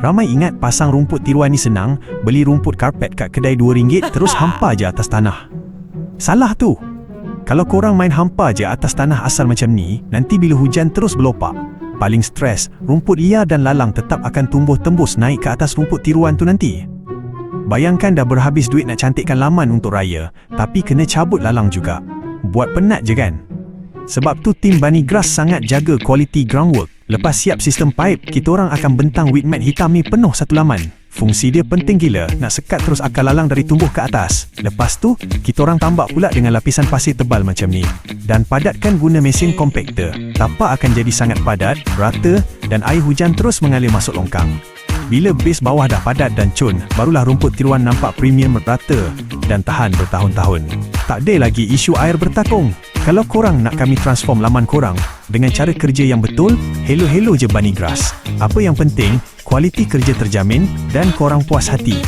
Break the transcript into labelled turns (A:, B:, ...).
A: Ramai ingat pasang rumput tiruan ni senang, beli rumput karpet kat kedai RM2 terus hampa je atas tanah. Salah tu. Kalau korang main hampa je atas tanah asal macam ni, nanti bila hujan terus berlopak. Paling stres, rumput liar dan lalang tetap akan tumbuh tembus naik ke atas rumput tiruan tu nanti. Bayangkan dah berhabis duit nak cantikkan laman untuk raya, tapi kena cabut lalang juga. Buat penat je kan? Sebab tu tim Bunny Grass sangat jaga kualiti groundwork. Lepas siap sistem paip, kita orang akan bentang wheat mat hitam ni penuh satu laman. Fungsi dia penting gila, nak sekat terus akar lalang dari tumbuh ke atas. Lepas tu, kita orang tambak pula dengan lapisan pasir tebal macam ni. Dan padatkan guna mesin compactor. Tapak akan jadi sangat padat, rata dan air hujan terus mengalir masuk longkang. Bila base bawah dah padat dan cun, barulah rumput tiruan nampak premium, rata dan tahan bertahun-tahun. Tak ada lagi isu air bertakung. Kalau korang nak kami transform laman korang dengan cara kerja yang betul, hello-hello je Bunny Grass. Apa yang penting, kualiti kerja terjamin dan korang puas hati.